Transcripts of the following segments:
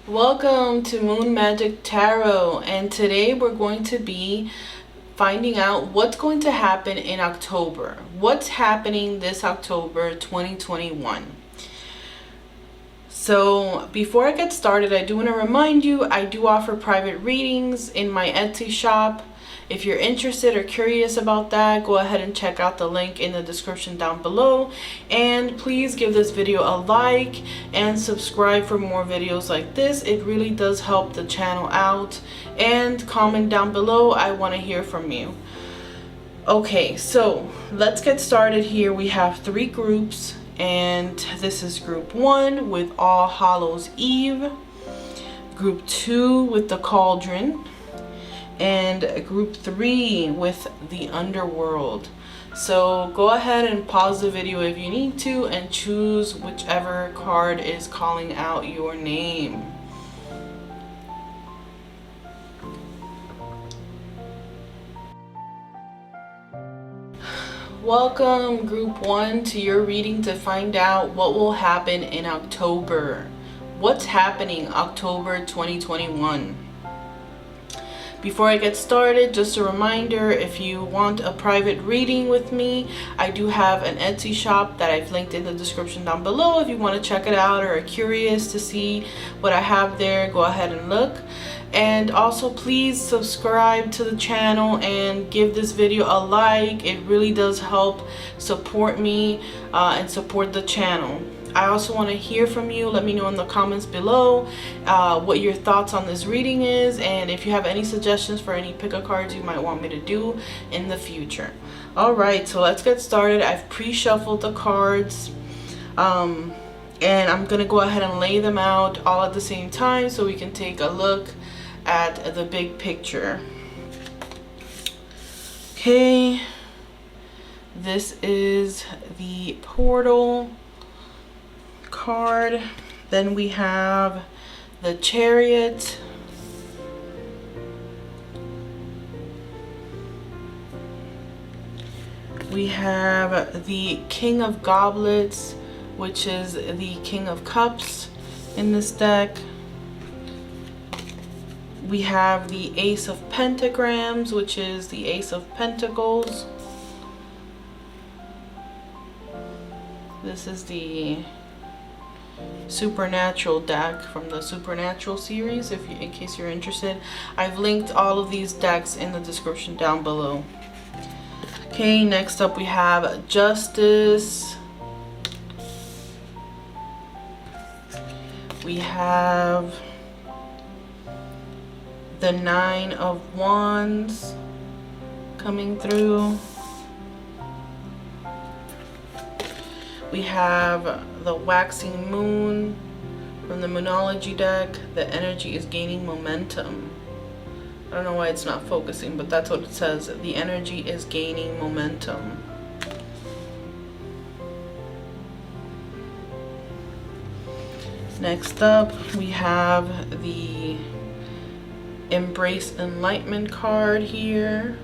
Welcome to Moon Magic Tarot, and today we're going to be finding out what's going to happen in October. What's happening this October 2021. So before I get started, I do want to remind you I do offer private readings in my Etsy shop. If you're interested or curious about that, go ahead and check out the link in the description down below. And please give this video a like and subscribe for more videos like this. It really does help the channel out. And comment down below. I want to hear from you. Okay, so let's get started here. We have 3 groups. And this is group 1 with All Hallows Eve. Group 2 with the Cauldron. And group 3 with the Underworld. So go ahead and pause the video if you need to and choose whichever card is calling out your name. Welcome group 1 to your reading to find out what will happen in October. What's happening October 2021? Before I get started, just a reminder, if you want a private reading with me, I do have an Etsy shop that I've linked in the description down below. If you want to check it out or are curious to see what I have there, go ahead and look. And also please subscribe to the channel and give this video a like. It really does help support me and support the channel. I also want to hear from you. Let me know in the comments below what your thoughts on this reading is, and if you have any suggestions for any pick-a cards you might want me to do in the future. Alright, so let's get started. I've pre-shuffled the cards and I'm going to go ahead and lay them out all at the same time so we can take a look at the big picture. Okay, this is the Portal card. Then we have the Chariot. We have the King of Goblets, which is the King of Cups in this deck. We have the Ace of Pentagrams, which is the Ace of Pentacles. This is the Supernatural deck from the Supernatural series, in case you're interested. I've linked all of these decks in the description down below. Okay, next up we have Justice. We have the Nine of Wands coming through. We have the Waxing Moon from the Moonology deck. The energy is gaining momentum. I don't know why it's not focusing, but that's what it says. The energy is gaining momentum. Next up, we have the Embrace Enlightenment card here.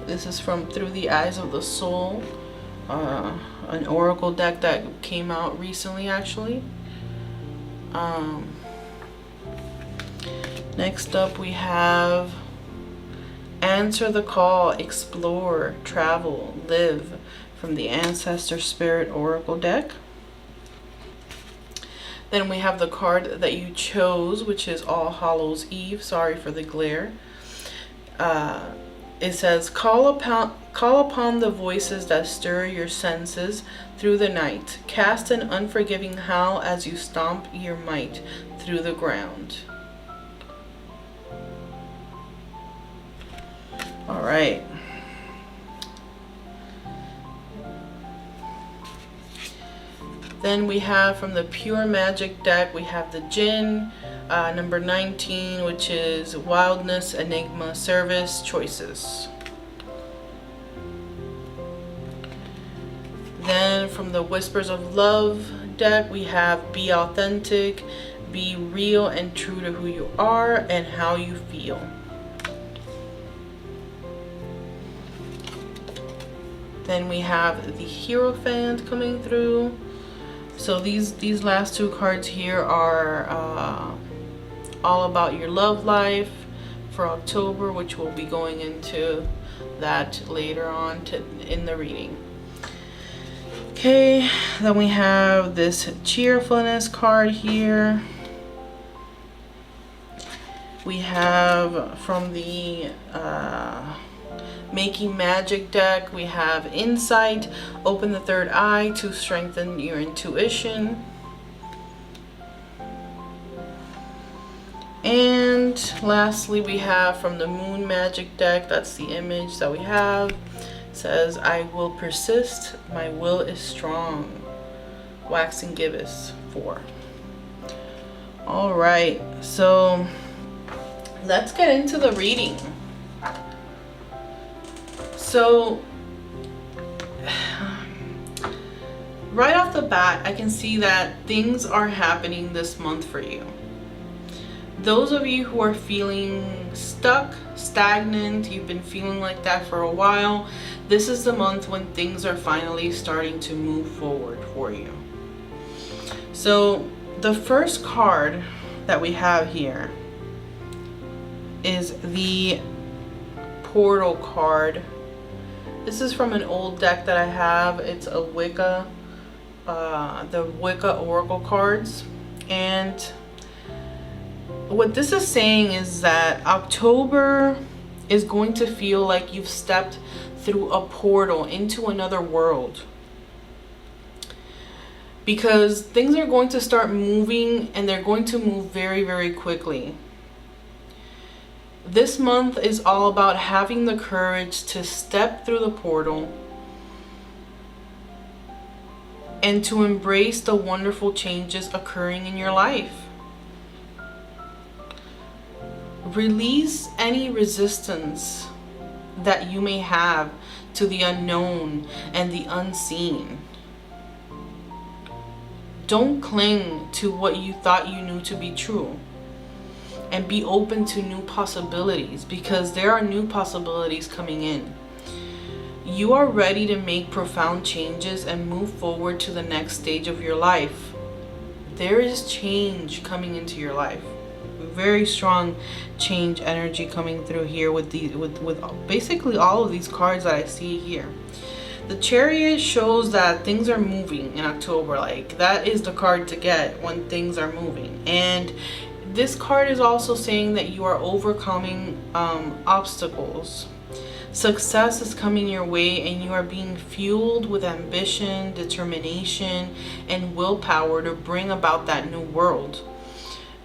This is from Through the Eyes of the Soul, an oracle deck that came out recently actually. Next up we have Answer the Call, Explore, Travel, Live from the Ancestor Spirit Oracle deck. Then we have the card that you chose, which is All Hallows Eve. Sorry for the glare. It says, call upon the voices that stir your senses through the night. Cast an unforgiving howl as you stomp your might through the ground. All right. Then we have from the Pure Magic deck, we have the Jinn, number 19, which is Wildness, Enigma, Service, Choices. Then from the Whispers of Love deck, we have Be Authentic, Be Real and True to Who You Are and How You Feel. Then we have the Hierophant coming through. So these last two cards here are all about your love life for October, which we'll be going into that later on in the reading. Okay, then we have this cheerfulness card here. We have from the Making Magic deck, we have insight, open the third eye to strengthen your intuition. And lastly, we have from the Moon Magic deck, that's the image that we have. It says, I will persist, my will is strong. Wax and Gibbous 4. All right, so let's get into the reading. So right off the bat, I can see that things are happening this month for you. Those of you who are feeling stuck, stagnant, you've been feeling like that for a while, this is the month when things are finally starting to move forward for you. So the first card that we have here is the Portal card. This is from an old deck that I have. It's a Wicca, the Wicca Oracle cards. And what this is saying is that October is going to feel like you've stepped through a portal into another world. Because things are going to start moving, and they're going to move very, very quickly. This month is all about having the courage to step through the portal and to embrace the wonderful changes occurring in your life. Release any resistance that you may have to the unknown and the unseen. Don't cling to what you thought you knew to be true. And be open to new possibilities, because there are new possibilities coming in. You are ready to make profound changes and move forward to the next stage of your life. There is change coming into your life. Very strong change energy coming through here with basically all of these cards that I see here. The Chariot shows that things are moving in October. Like, that is the card to get when things are moving. And this card is also saying that you are overcoming obstacles. Success is coming your way, and you are being fueled with ambition, determination, and willpower to bring about that new world.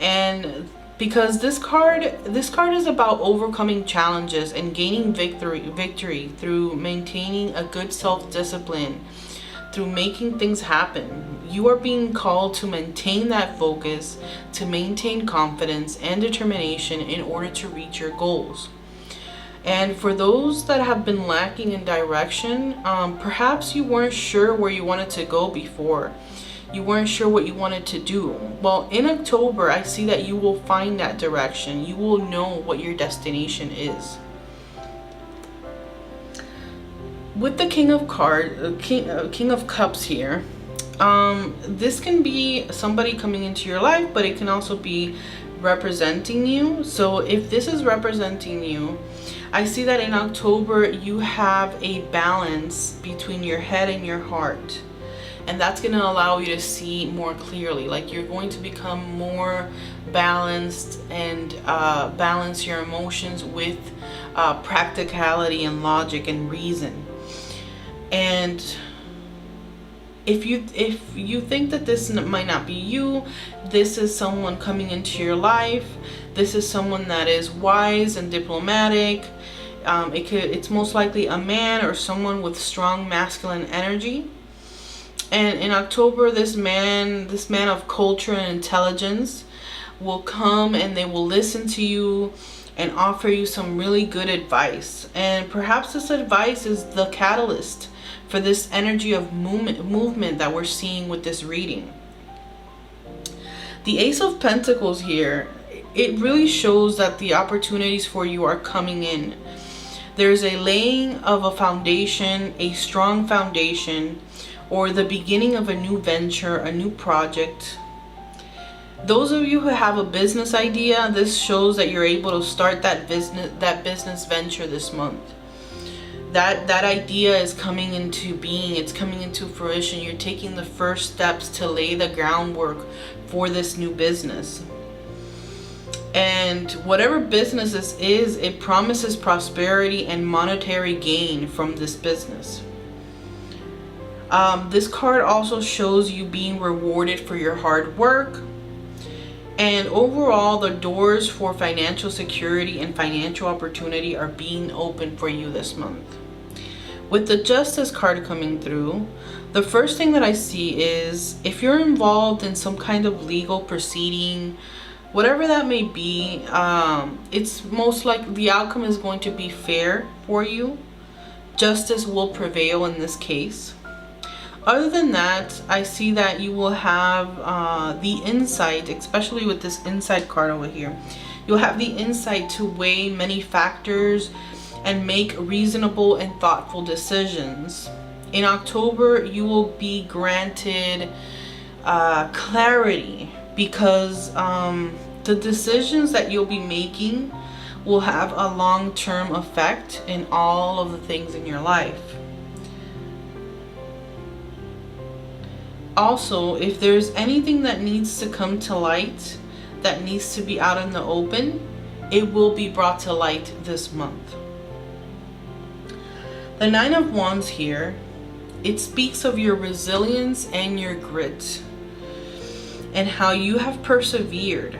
And because this card is about overcoming challenges and gaining victory through maintaining a good self-discipline, through making things happen. You are being called to maintain that focus, to maintain confidence and determination in order to reach your goals. And for those that have been lacking in direction, perhaps you weren't sure where you wanted to go before. You weren't sure what you wanted to do. Well, in October, I see that you will find that direction. You will know what your destination is. With the King of Cups here, this can be somebody coming into your life, but it can also be representing you. So if this is representing you, I see that in October you have a balance between your head and your heart. And that's going to allow you to see more clearly. Like, you're going to become more balanced and balance your emotions with practicality and logic and reason. And if you think that this might not be you, this is someone coming into your life. This is someone that is wise and diplomatic. It's most likely a man or someone with strong masculine energy. And in October, this man of culture and intelligence will come, and they will listen to you and offer you some really good advice. And perhaps this advice is the catalyst for this energy of movement that we're seeing with this reading. The Ace of Pentacles here, it really shows that the opportunities for you are coming in. There's a laying of a foundation, a strong foundation, or the beginning of a new venture, a new project. Those of you who have a business idea, this shows that you're able to start that business venture this month. That idea is coming into being, it's coming into fruition. You're taking the first steps to lay the groundwork for this new business. And whatever business this is, it promises prosperity and monetary gain from this business. This card also shows you being rewarded for your hard work. And overall, the doors for financial security and financial opportunity are being opened for you this month. With the Justice card coming through, the first thing that I see is if you're involved in some kind of legal proceeding, whatever that may be, it's most likely the outcome is going to be fair for you. Justice will prevail in this case. Other than that, I see that you will have the insight, especially with this insight card over here. You'll have the insight to weigh many factors and make reasonable and thoughtful decisions. In October, you will be granted clarity because the decisions that you'll be making will have a long-term effect in all of the things in your life. Also, if there's anything that needs to come to light, that needs to be out in the open, it will be brought to light this month. The Nine of Wands here, it speaks of your resilience and your grit and how you have persevered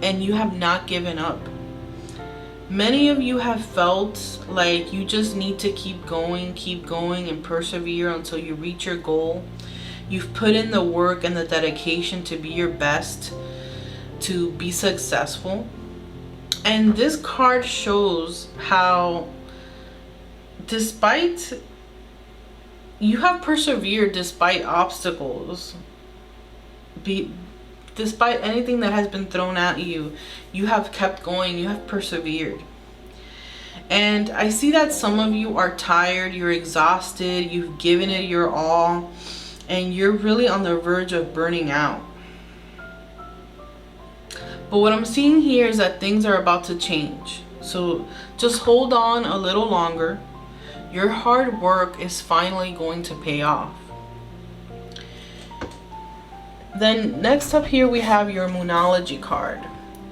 and you have not given up. Many of you have felt like you just need to keep going and persevere until you reach your goal. You've put in the work and the dedication to be your best, to be successful. And this card shows how despite you have persevered despite obstacles, despite anything that has been thrown at you, you have kept going, you have persevered. And I see that some of you are tired, you're exhausted, you've given it your all, and you're really on the verge of burning out. But what I'm seeing here is that things are about to change. So just hold on a little longer. Your hard work is finally going to pay off. Then next up here we have your Moonology card.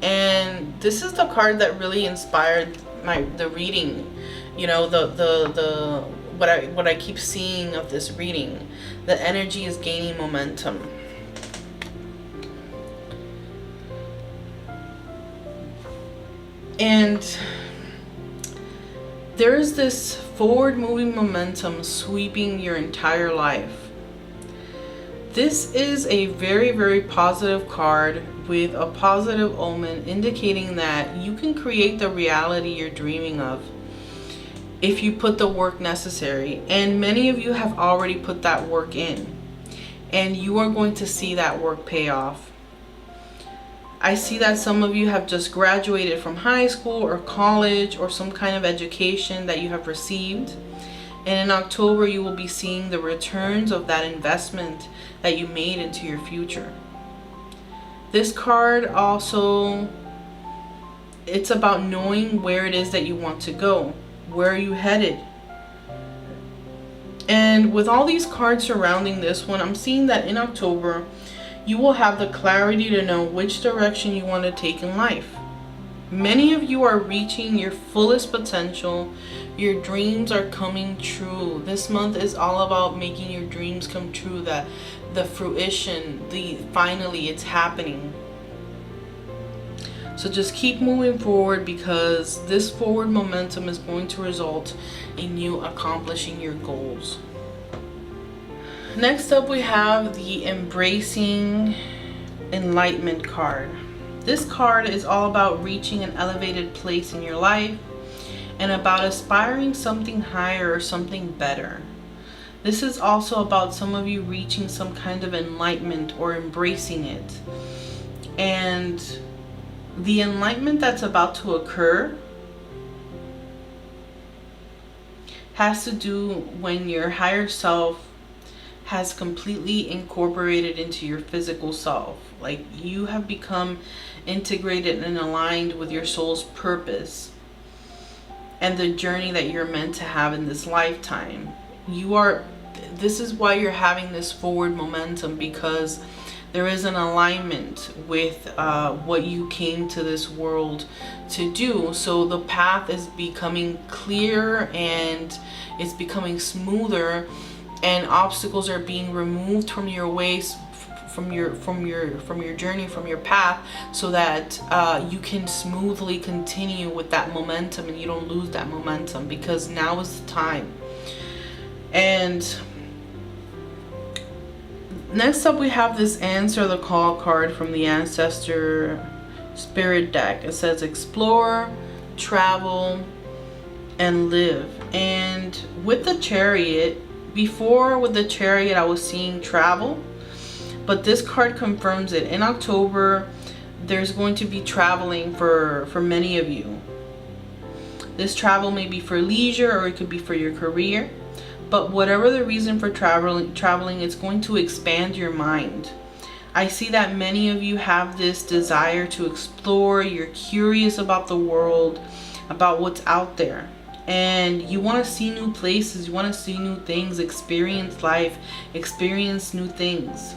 And this is the card that really inspired the reading. You know, what I keep seeing of this reading. The energy is gaining momentum. And there is this forward moving momentum sweeping your entire life. This is a very, very positive card with a positive omen indicating that you can create the reality you're dreaming of if you put the work necessary. And many of you have already put that work in, and you are going to see that work pay off. I see that some of you have just graduated from high school or college or some kind of education that you have received. And in October, you will be seeing the returns of that investment that you made into your future. This card also, it's about knowing where it is that you want to go. Where are you headed? And with all these cards surrounding this one, I'm seeing that in October, you will have the clarity to know which direction you want to take in life. Many of you are reaching your fullest potential. Your dreams are coming true. This month is all about making your dreams come true, the fruition, finally it's happening. So just keep moving forward, because this forward momentum is going to result in you accomplishing your goals. Next up we have the Embracing Enlightenment card. This card is all about reaching an elevated place in your life and about aspiring something higher or something better. This is also about some of you reaching some kind of enlightenment or embracing it. And the enlightenment that's about to occur has to do when your higher self has completely incorporated into your physical self. Like, you have become integrated and aligned with your soul's purpose and the journey that you're meant to have in this lifetime. This is why you're having this forward momentum, because there is an alignment with what you came to this world to do. So the path is becoming clearer and it's becoming smoother, and obstacles are being removed from your ways, from your journey, from your path, so that you can smoothly continue with that momentum and you don't lose that momentum, because now is the time. And next up, we have this Answer the Call card from the Ancestor Spirit deck. It says explore, travel, and live. And with the Chariot, before with the Chariot I was seeing travel, but this card confirms it. In October, there's going to be traveling for many of you. This travel may be for leisure or it could be for your career. But whatever the reason for traveling, it's going to expand your mind. I see that many of you have this desire to explore. You're curious about the world, about what's out there. And you want to see new places. You want to see new things, experience life, experience new things.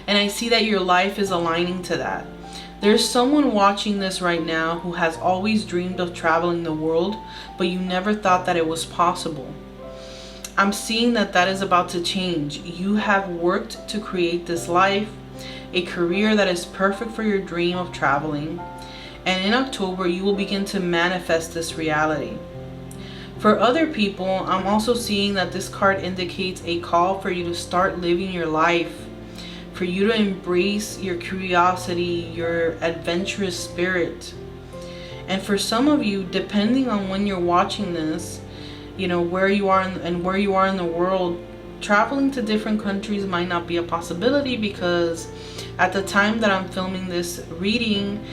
And I see that your life is aligning to that. There's someone watching this right now who has always dreamed of traveling the world, but you never thought that it was possible. I'm seeing that that is about to change. You have worked to create this life, a career that is perfect for your dream of traveling. And in October, you will begin to manifest this reality. For other people, I'm also seeing that this card indicates a call for you to start living your life, for you to embrace your curiosity, your adventurous spirit. And for some of you, depending on when you're watching this, you know, where you are and where you are in the world, traveling to different countries might not be a possibility, because at the time that I'm filming this reading,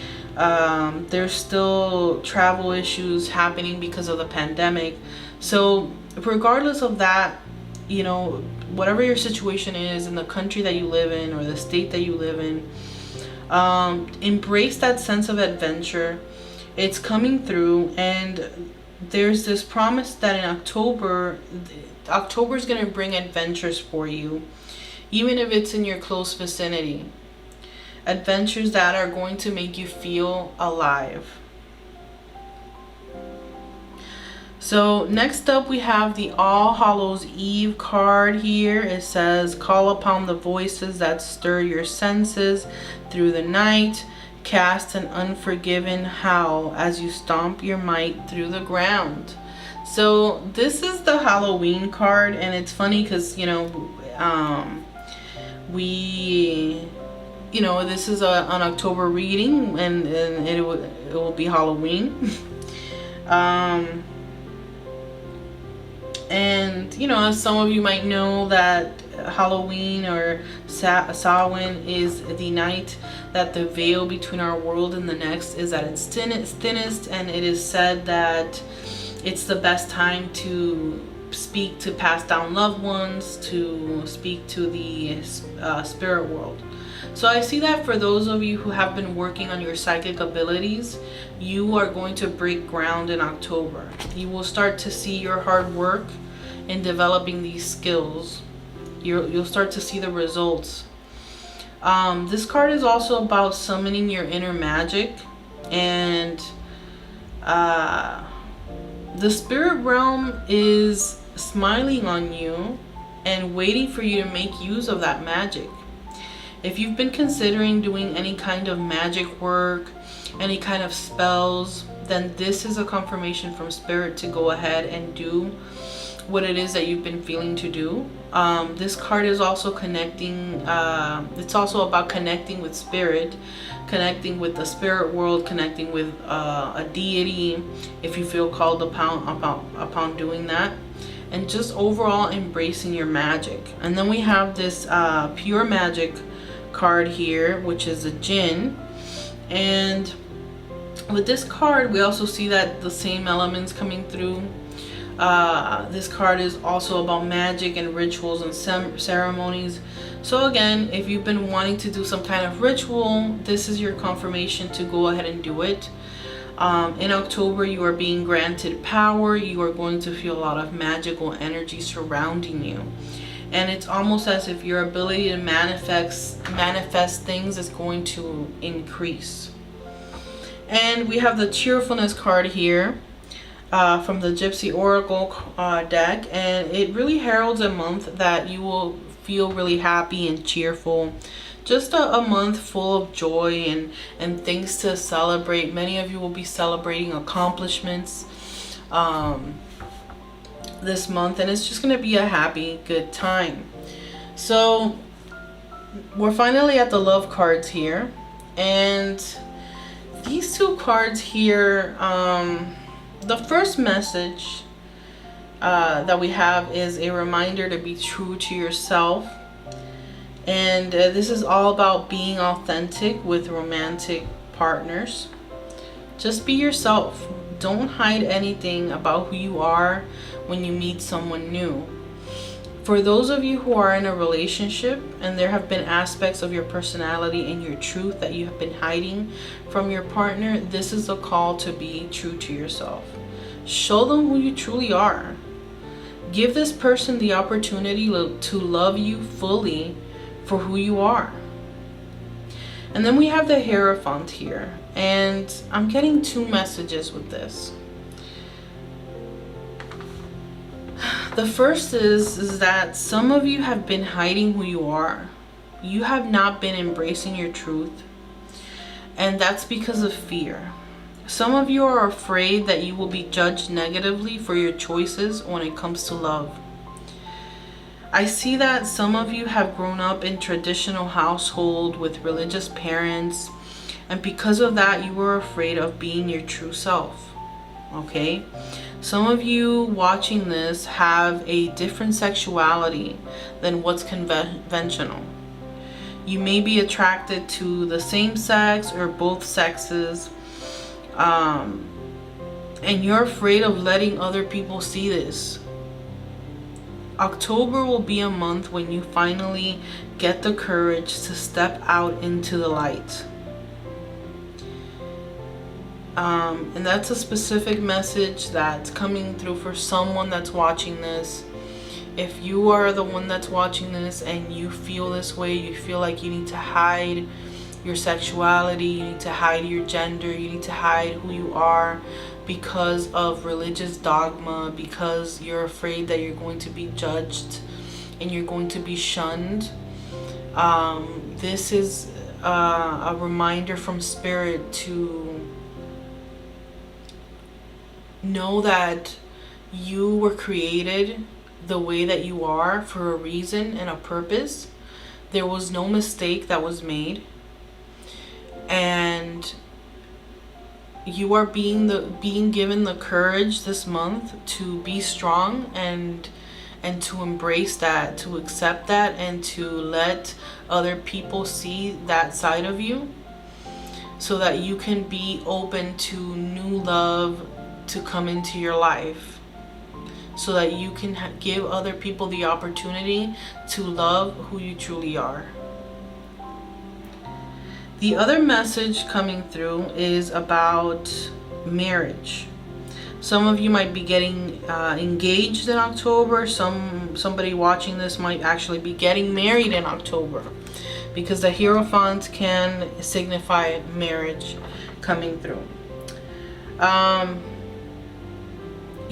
there's still travel issues happening because of the pandemic. So regardless of that, you know, whatever your situation is in the country that you live in or the state that you live in, embrace that sense of adventure. It's coming through, and there's this promise that in October is going to bring adventures for you, even if it's in your close vicinity. Adventures that are going to make you feel alive. So next up, we have the All Hallows Eve card here. It says, call upon the voices that stir your senses through the night. Cast an unforgiven howl as you stomp your might through the ground. So this is the Halloween card, and it's funny because, you know, this is an October reading, and it will be Halloween. And, you know, as some of you might know, that Halloween or Samhain is the night that the veil between our world and the next is at its thinnest, and it is said that it's the best time to speak to past down loved ones, to speak to the spirit world. So I see that for those of you who have been working on your psychic abilities, you are going to break ground in October. You will start to see your hard work in developing these skills. You'll start to see the results. This card is also about summoning your inner magic, and the spirit realm is smiling on you and waiting for you to make use of that magic. If you've been considering doing any kind of magic work, any kind of spells, then this is a confirmation from spirit to go ahead and do what it is that you've been feeling to do. This card is also connecting, it's also about connecting with spirit, connecting with the spirit world, connecting with a deity if you feel called upon doing that, and just overall embracing your magic. And then we have this pure magic card here, which is a Jinn, and with this card we also see that the same elements coming through. This card is also about magic and rituals and ceremonies. So again, if you've been wanting to do some kind of ritual, this is your confirmation to go ahead and do it. In October, you are being granted power. You are going to feel a lot of magical energy surrounding you. And it's almost as if your ability to manifest things is going to increase. And we have the cheerfulness card here from the Gypsy Oracle deck. And it really heralds a month that you will feel really happy and cheerful. Just a month full of joy and things to celebrate. Many of you will be celebrating accomplishments this month, and it's just going to be a happy, good time. So we're finally at the love cards here, and these two cards here, the first message that we have is a reminder to be true to yourself. And this is all about being authentic with romantic partners. Just be yourself. Don't hide anything about who you are when you meet someone new. For those of you who are in a relationship and there have been aspects of your personality and your truth that you have been hiding from your partner, this is a call to be true to yourself. Show them who you truly are. Give this person the opportunity to love you fully for who you are. And then we have the Hierophant here, and I'm getting two messages with this. The first is that some of you have been hiding who you are. You have not been embracing your truth, and that's because of fear. Some of you are afraid that you will be judged negatively for your choices when it comes to love. I see that some of you have grown up in traditional household with religious parents, and because of that you were afraid of being your true self. Okay? Some of you watching this have a different sexuality than what's conventional. You may be attracted to the same sex or both sexes, and you're afraid of letting other people see this. October will be a month when you finally get the courage to step out into the light. And that's a specific message that's coming through for someone that's watching this. If you are the one that's watching this and you feel this way, you feel like you need to hide your sexuality, you need to hide your gender, you need to hide who you are because of religious dogma, because you're afraid that you're going to be judged and you're going to be shunned, this is a reminder from Spirit to know that you were created the way that you are for a reason and a purpose. There was no mistake that was made, and you are being given the courage this month to be strong and to embrace that, to accept that, and to let other people see that side of you so that you can be open to new love to come into your life, so that you can give other people the opportunity to love who you truly are. The other message coming through is about marriage. Some of you might be getting engaged in October. Somebody watching this might actually be getting married in October, because the Hierophant can signify marriage coming through.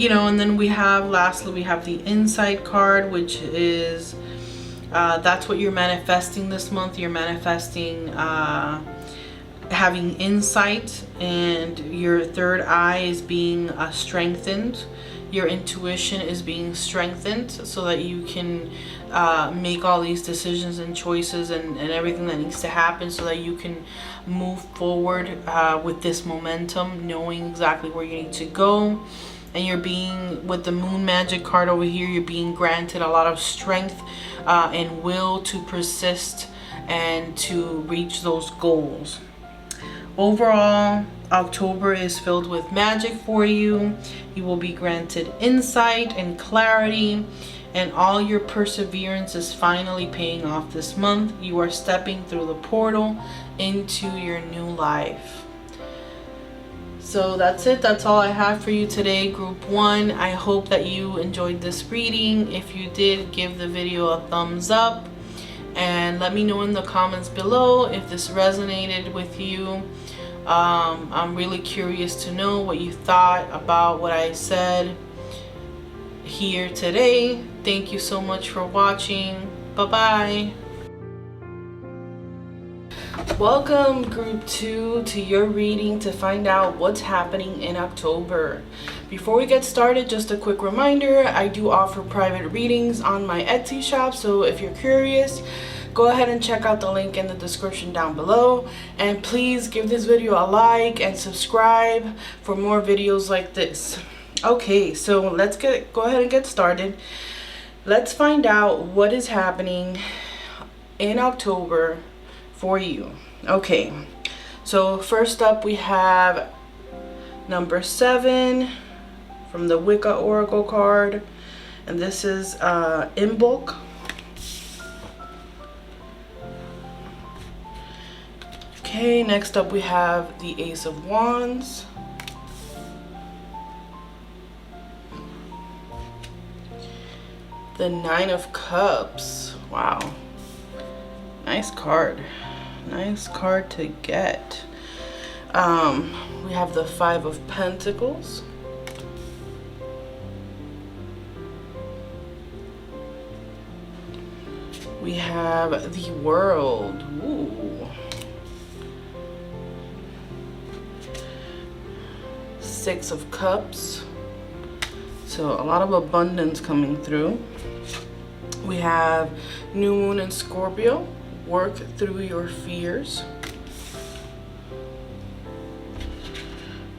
And then lastly we have the Insight card, which is that's what you're manifesting this month. You're manifesting having insight, and your third eye is being strengthened. Your intuition is being strengthened so that you can make all these decisions and choices and everything that needs to happen, so that you can move forward with this momentum, knowing exactly where you need to go. And you're being, with the Moon Magic card over here, you're being granted a lot of strength and will to persist and to reach those goals. Overall, October is filled with magic for you. You will be granted insight and clarity, and all your perseverance is finally paying off this month. You are stepping through the portal into your new life. So that's it. That's all I have for you today, Group 1. I hope that you enjoyed this reading. If you did, give the video a thumbs up. And let me know in the comments below if this resonated with you. I'm really curious to know what you thought about what I said here today. Thank you so much for watching. Bye-bye. Welcome, Group 2, to your reading to find out what's happening in October. Before we get started, just a quick reminder, I do offer private readings on my Etsy shop, so if you're curious, go ahead and check out the link in the description down below. And please give this video a like and subscribe for more videos like this. Okay, so let's go ahead and get started. Let's find out what is happening in October for you. Okay, so first up we have number 7 from the Wicca Oracle card, and this is Imbolc. Okay, next up we have the Ace of Wands, the Nine of Cups. Wow, nice card. Nice card to get. We have the Five of Pentacles, we have the World. Ooh. Six of Cups, so a lot of abundance coming through. We have New Moon in Scorpio. Work through your fears.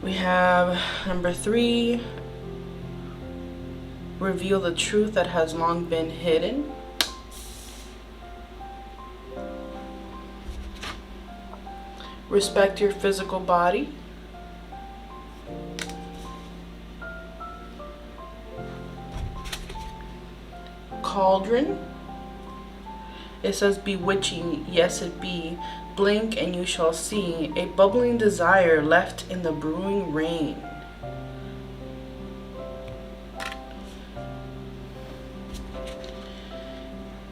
We have number 3, reveal the truth that has long been hidden. Respect your physical body. Cauldron. It says bewitching, yes it be. Blink and you shall see a bubbling desire left in the brewing rain.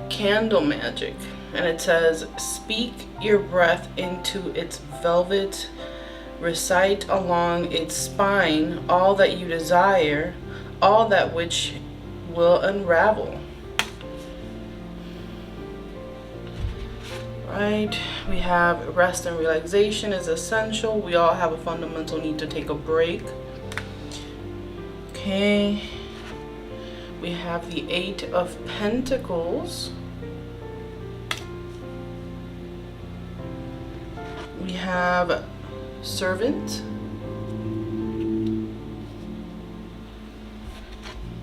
Candle magic, and it says speak your breath into its velvet, recite along its spine all that you desire, all that which will unravel. Right, we have rest and relaxation is essential. We all have a fundamental need to take a break. Okay, we have the Eight of Pentacles. We have Servant.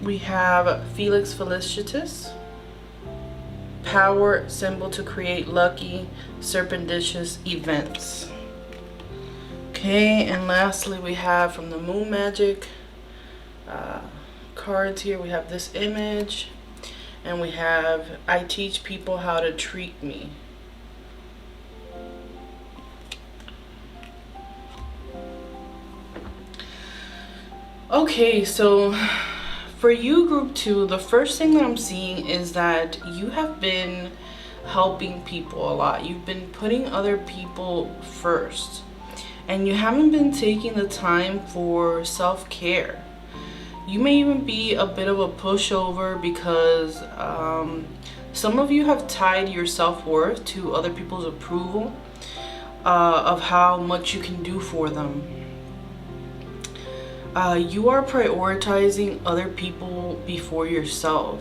We have Felix Felicitas. Power symbol to create lucky, serpentitious events. Okay, and lastly we have from the Moon Magic cards here, we have this image, and we have I teach people how to treat me. Okay, so for you, Group 2, the first thing that I'm seeing is that you have been helping people a lot. You've been putting other people first, and you haven't been taking the time for self-care. You may even be a bit of a pushover because some of you have tied your self-worth to other people's approval of how much you can do for them. You are prioritizing other people before yourself,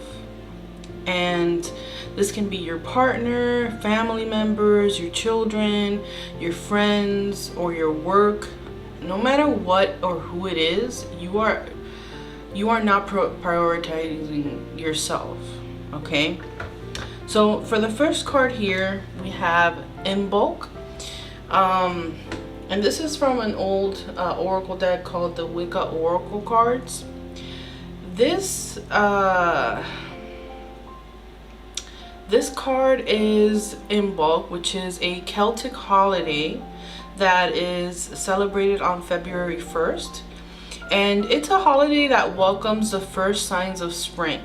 and this can be your partner, family members, your children, your friends, or your work. No matter what or who it is, you are not prioritizing yourself. Okay, so for the first card here we have Imbolc. And this is from an old oracle deck called the Wicca Oracle cards. This this card is Imbolc, which is a Celtic holiday that is celebrated on February 1st. And it's a holiday that welcomes the first signs of spring.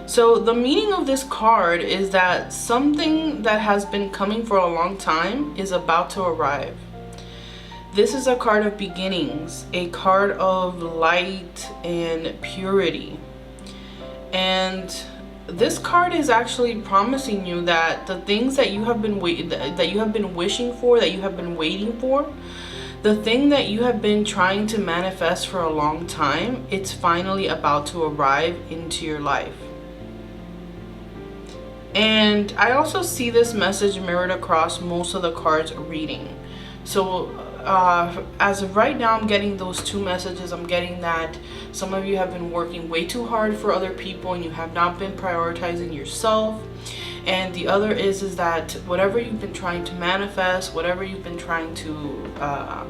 So the meaning of this card is that something that has been coming for a long time is about to arrive. This is a card of beginnings, a card of light and purity. And this card is actually promising you that the things that you have been wishing for, that you have been waiting for, the thing that you have been trying to manifest for a long time, it's finally about to arrive into your life. And I also see this message mirrored across most of the cards reading. So as of right now, I'm getting those two messages. I'm getting that some of you have been working way too hard for other people and you have not been prioritizing yourself. And the other is that whatever you've been trying to manifest, whatever you've been trying to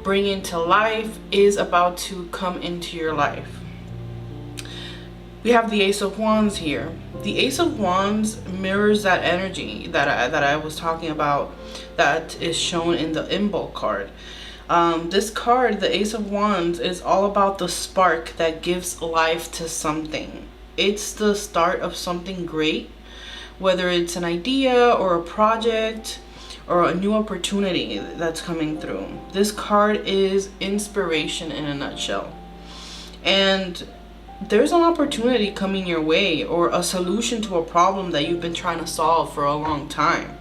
bring into life is about to come into your life. We have the Ace of Wands here. The Ace of Wands mirrors that energy that I was talking about that is shown in the Imbolc card. This card, the Ace of Wands, is all about the spark that gives life to something. It's the start of something great, whether it's an idea or a project or a new opportunity that's coming through. This card is inspiration in a nutshell. And there's an opportunity coming your way, or a solution to a problem that you've been trying to solve for a long time.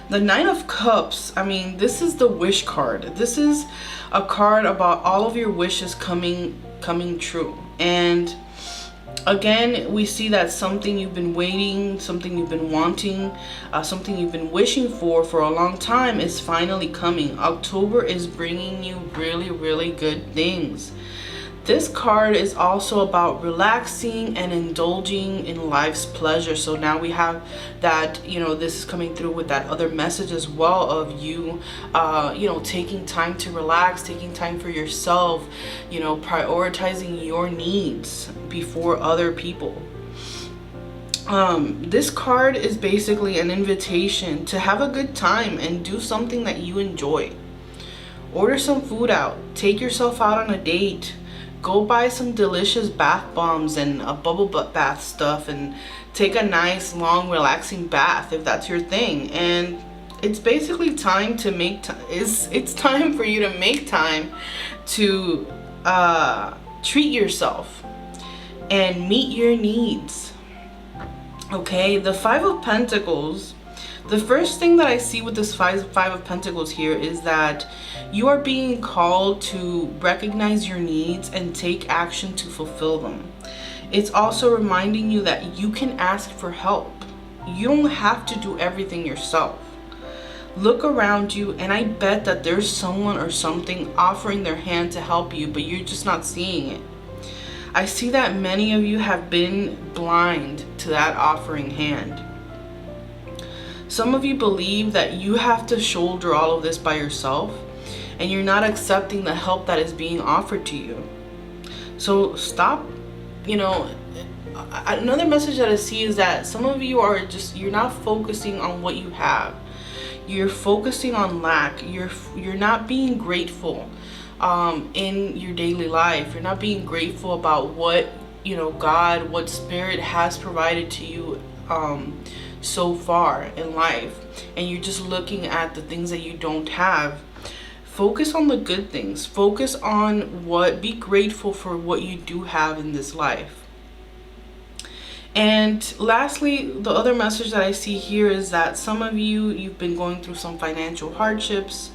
The Nine of Cups, I mean, this is the wish card. This is a card about all of your wishes coming true. And again, we see that something you've been waiting, something you've been wanting, something you've been wishing for a long time is finally coming. October is bringing you really, really good things. This card is also about relaxing and indulging in life's pleasure. So now we have that, this is coming through with that other message as well of you, taking time to relax, taking time for yourself, prioritizing your needs before other people. This card is basically an invitation to have a good time and do something that you enjoy. Order some food out, take yourself out on a date. Go buy some delicious bath bombs and a bubble bath stuff and take a nice, long, relaxing bath if that's your thing. And it's basically time to make time. It's time for you to make time to treat yourself and meet your needs. Okay, the Five of Pentacles. The first thing that I see with this Five of Pentacles here is that you are being called to recognize your needs and take action to fulfill them. It's also reminding you that you can ask for help. You don't have to do everything yourself. Look around you, and I bet that there's someone or something offering their hand to help you, but you're just not seeing it. I see that many of you have been blind to that offering hand. Some of you believe that you have to shoulder all of this by yourself, and you're not accepting the help that is being offered to you. So stop, another message that I see is that some of you are you're not focusing on what you have. You're focusing on lack. You're not being grateful in your daily life. You're not being grateful about what, God, what Spirit has provided to you so far in life, and you're just looking at the things that you don't have. Focus on the good things. Focus on be grateful for what you do have in this life. And lastly, the other message that I see here is that some of you've been going through some financial hardships,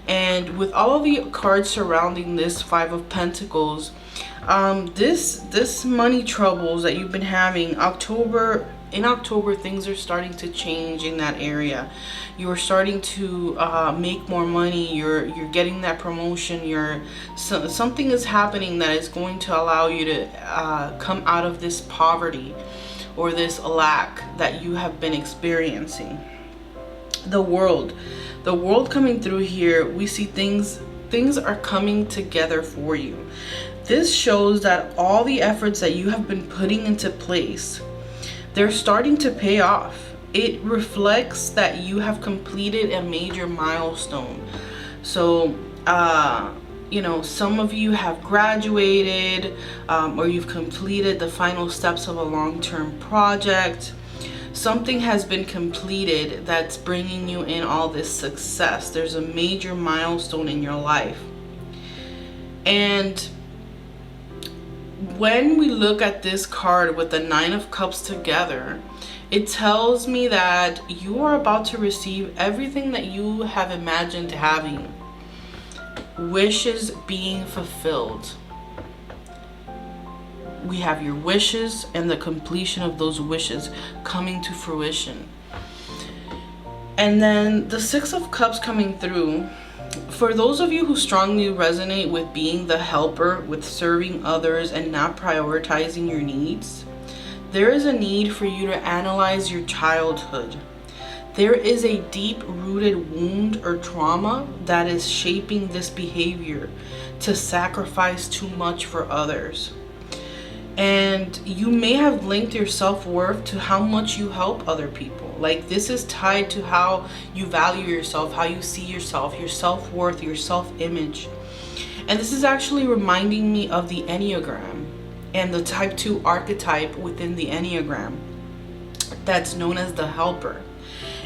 and with all of the cards surrounding this Five of Pentacles, this money troubles that you've been having, in October, things are starting to change in that area. You're starting to make more money. You're getting that promotion. Something is happening that is going to allow you to come out of this poverty or this lack that you have been experiencing. The World. The world coming through here, we see things are coming together for you. This shows that all the efforts that you have been putting into place, they're starting to pay off. It reflects that you have completed a major milestone. So, you know, some of you have graduated, or you've completed the final steps of a long-term project. Something has been completed that's bringing you in all this success. There's a major milestone in your life. And when we look at this card with the Nine of Cups together, it tells me that you are about to receive everything that you have imagined having. Wishes being fulfilled. We have your wishes and the completion of those wishes coming to fruition. And then the Six of Cups coming through. For those of you who strongly resonate with being the helper, with serving others and not prioritizing your needs, there is a need for you to analyze your childhood. There is a deep-rooted wound or trauma that is shaping this behavior to sacrifice too much for others. And you may have linked your self-worth to how much you help other people. Like, this is tied to how you value yourself, how you see yourself, your self-worth, your self-image. And this is actually reminding me of the Enneagram and the type 2 archetype within the Enneagram that's known as the helper.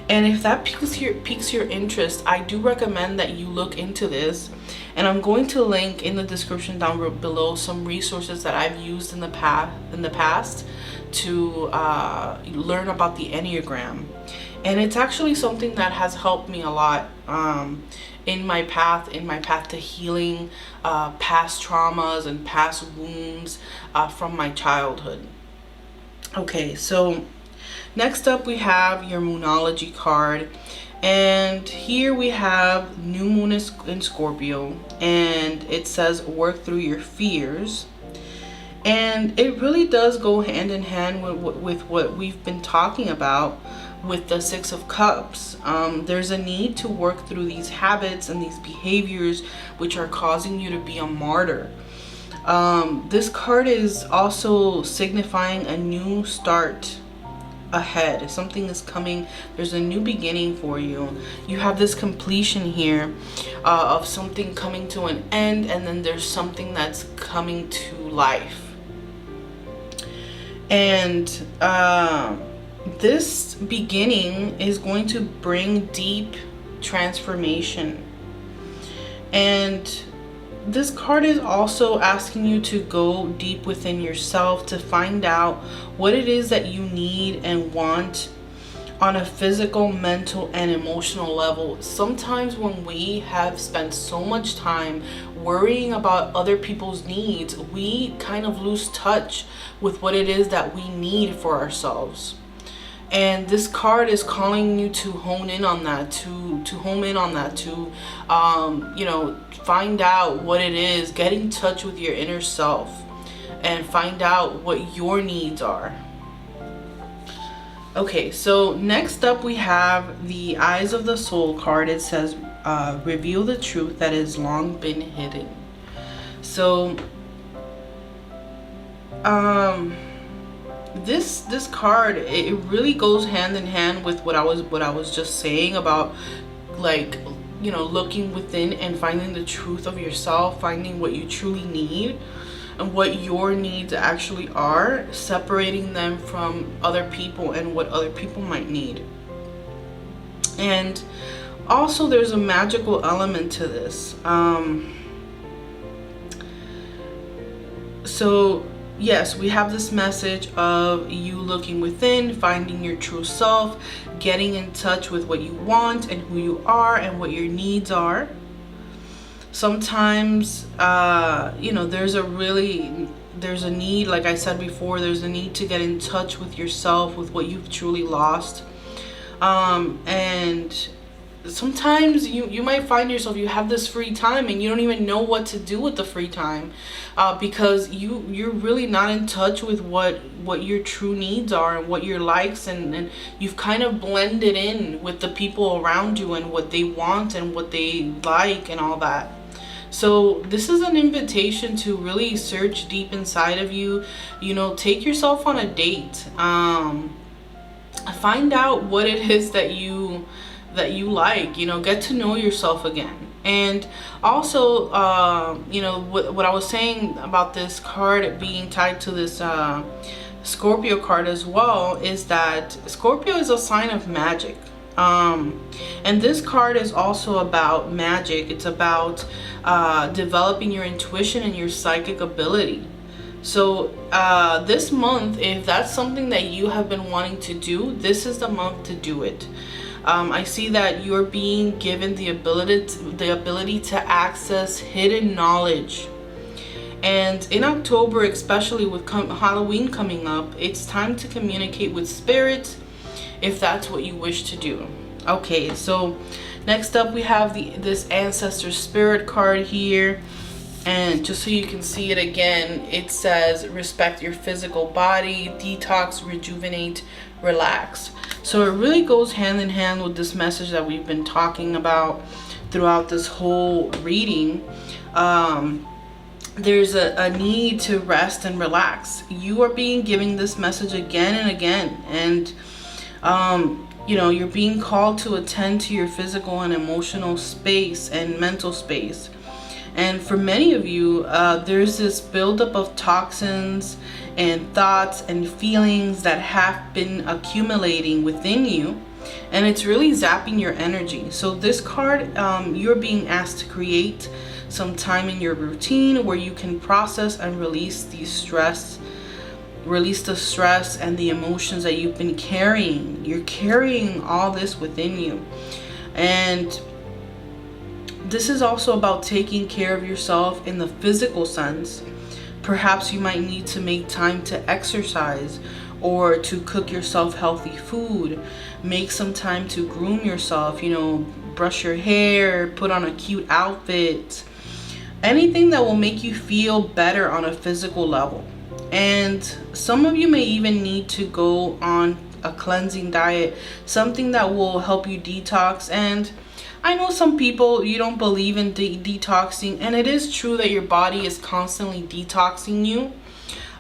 And if that piques your interest, I do recommend that you look into this. And I'm going to link in the description down below some resources that I've used in the past to learn about the Enneagram. And it's actually something that has helped me a lot in my path to healing past traumas and past wounds from my childhood. Okay, so next up we have your Moonology card. And here we have new moon in Scorpio, and it says work through your fears. And it really does go hand in hand with what we've been talking about with the Six of Cups. There's a need to work through these habits and these behaviors which are causing you to be a martyr. This card is also signifying a new start ahead. Something is coming. There's a new beginning for you. You have this completion here of something coming to an end, and then there's something that's coming to life. And this beginning is going to bring deep transformation. And this card is also asking you to go deep within yourself to find out what it is that you need and want on a physical, mental, and emotional level. Sometimes when we have spent so much time worrying about other people's needs, we kind of lose touch with what it is that we need for ourselves. And this card is calling you to hone in on that, to you know, find out what it is, get in touch with your inner self and find out what your needs are. Okay, so next up we have the Eyes of the Soul card. It says reveal the truth that has long been hidden. So this card, it really goes hand in hand with what I was just saying about, like, you know, looking within and finding the truth of yourself, finding what you truly need and what your needs actually are, separating them from other people and what other people might need. And also there's a magical element to this. So yes, we have this message of you looking within, finding your true self, getting in touch with what you want and who you are and what your needs are. Sometimes, you know, there's a need, like I said before, there's a need to get in touch with yourself, with what you've truly lost. And sometimes you might find yourself, you have this free time and you don't even know what to do with the free time, because you're really not in touch with what your true needs are and what your likes, and you've kind of blended in with the people around you and what they want and what they like and all that. So this is an invitation to really search deep inside of you. Take yourself on a date. Find out what it is that you like. Get to know yourself again. And also, what I was saying about this card being tied to this Scorpio card as well, is that Scorpio is a sign of magic. And this card is also about magic. It's about developing your intuition and your psychic ability. So this month, if that's something that you have been wanting to do, this is the month to do it. I see that you're being given the ability to access hidden knowledge. And in October, especially with Halloween coming up, it's time to communicate with spirits if that's what you wish to do. Okay, so next up we have this ancestor spirit card here. And just so you can see it again, it says respect your physical body, detox, rejuvenate, relax. So it really goes hand in hand with this message that we've been talking about throughout this whole reading. There's a need to rest and relax. You are being given this message again and again. And you're being called to attend to your physical and emotional space and mental space. And for many of you, there's this buildup of toxins and thoughts and feelings that have been accumulating within you, and it's really zapping your energy. So this card, you're being asked to create some time in your routine where you can process and release the stress and the emotions that you've been carrying. You're carrying all this within you. And this is also about taking care of yourself in the physical sense. Perhaps you might need to make time to exercise or to cook yourself healthy food. Make some time to groom yourself, brush your hair, put on a cute outfit. Anything that will make you feel better on a physical level. And some of you may even need to go on a cleansing diet, something that will help you detox. And I know some people, you don't believe in detoxing, and it is true that your body is constantly detoxing you.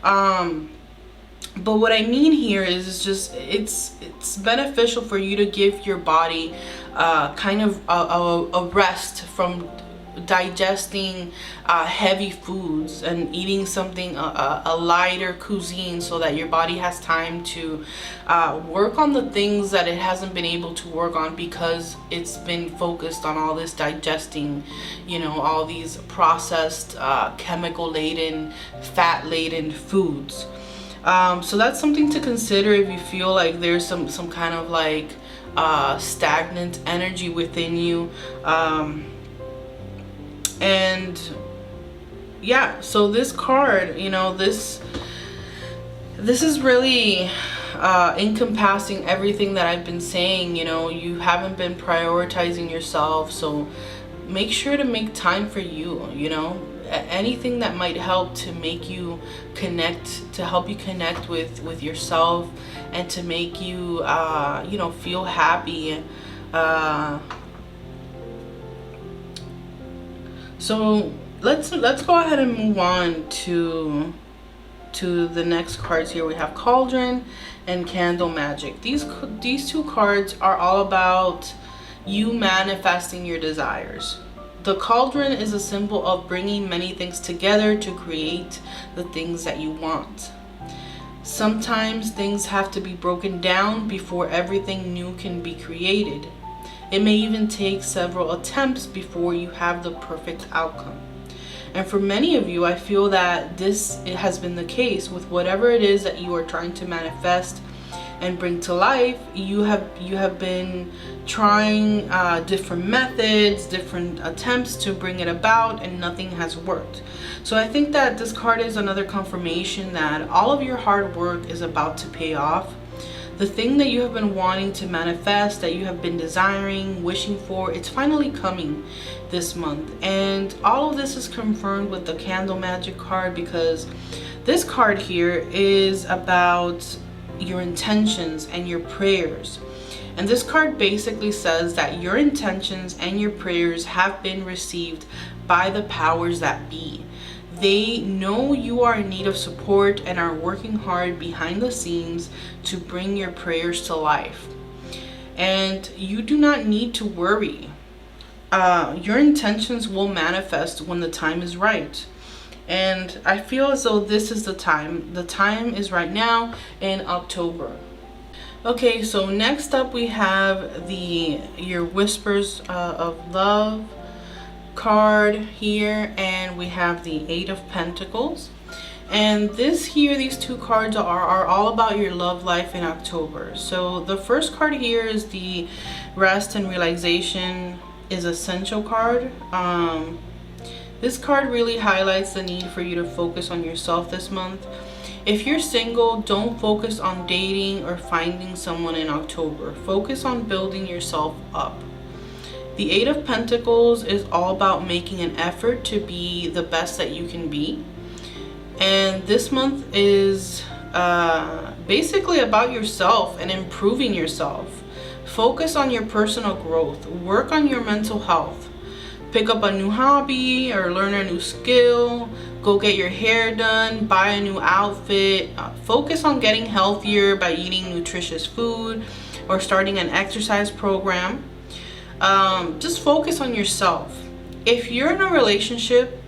But what I mean here is just it's beneficial for you to give your body kind of a rest from digesting heavy foods and eating something a lighter cuisine, so that your body has time to work on the things that it hasn't been able to work on because it's been focused on all this digesting, all these processed chemical laden, fat laden foods. So that's something to consider if you feel like there's some kind of like stagnant energy within you. And yeah, so this card, this is really encompassing everything that I've been saying. You haven't been prioritizing yourself, so make sure to make time for you. Anything that might help to make you connect, to help you connect with yourself, and to make you feel happy. So let's go ahead and move on to the next cards here. We have Cauldron and Candle Magic. These two cards are all about you manifesting your desires. The cauldron is a symbol of bringing many things together to create the things that you want. Sometimes things have to be broken down before everything new can be created. It may even take several attempts before you have the perfect outcome. And for many of you, I feel that it has been the case with whatever it is that you are trying to manifest and bring to life. You have been trying different methods, different attempts to bring it about, and nothing has worked. So I think that this card is another confirmation that all of your hard work is about to pay off. The thing that you have been wanting to manifest, that you have been desiring, wishing for, it's finally coming this month. And all of this is confirmed with the Candle Magic card, because this card here is about your intentions and your prayers. And this card basically says that your intentions and your prayers have been received by the powers that be. They know you are in need of support and are working hard behind the scenes to bring your prayers to life. And you do not need to worry. Your intentions will manifest when the time is right. And I feel as though this is the time. The time is right now in October. Okay, so next up we have your Whispers of Love card here, and we have the Eight of Pentacles. And these two cards are all about your love life in October. So the first card here is the Rest and Realization is Essential card. This card really highlights the need for you to focus on yourself this month. If you're single, don't focus on dating or finding someone in October. Focus on building yourself up. The Eight of Pentacles is all about making an effort to be the best that you can be. And this month is basically about yourself and improving yourself. Focus on your personal growth. Work on your mental health. Pick up a new hobby or learn a new skill. Go get your hair done. Buy a new outfit. Focus on getting healthier by eating nutritious food or starting an exercise program. Just focus on yourself. If you're in a relationship,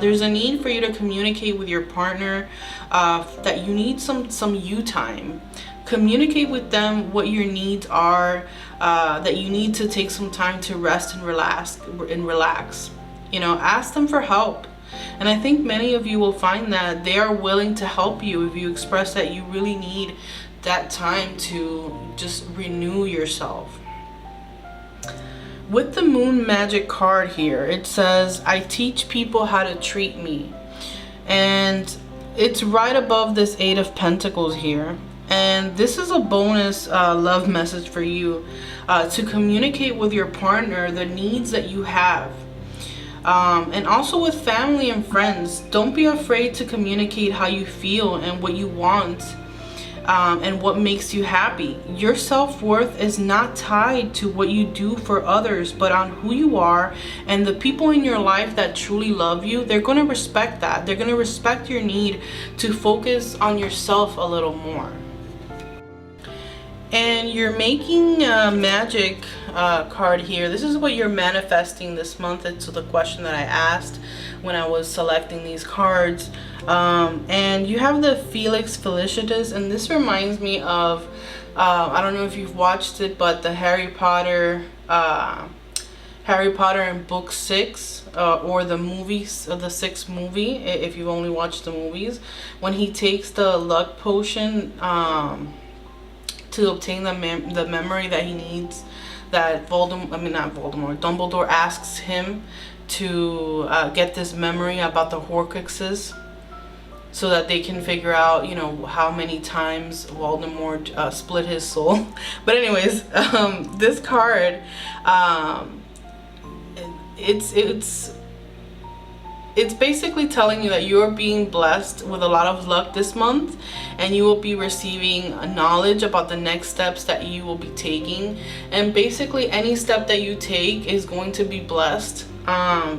there's a need for you to communicate with your partner that you need some you time. Communicate with them what your needs are, that you need to take some time to rest and relax. You know, ask them for help. And I think many of you will find that they are willing to help you if you express that you really need that time to just renew yourself. With the Moon Magic card here, it says, I teach people how to treat me. And it's right above this Eight of Pentacles here. And this is a bonus love message for you to communicate with your partner the needs that you have. And also with family and friends, don't be afraid to communicate how you feel and what you want. And what makes you happy. Your self-worth is not tied to what you do for others, but on who you are. And the people in your life that truly love you, they're going to respect that. They're going to respect your need to focus on yourself a little more. And you're making a magic card here. This is what you're manifesting this month. It's the question that I asked when I was selecting these cards. And you have the Felix Felicitas, and this reminds me of I don't know if you've watched it, but the Harry Potter in book 6 or the movies, the 6th movie, if you've only watched the movies, when he takes the luck potion to obtain the memory that he needs, that Dumbledore asks him to get this memory about the Horcruxes, so that they can figure out, you know, how many times Voldemort split his soul. But anyways, this card, it's basically telling you that you're being blessed with a lot of luck this month, and you will be receiving knowledge about the next steps that you will be taking. And basically any step that you take is going to be blessed.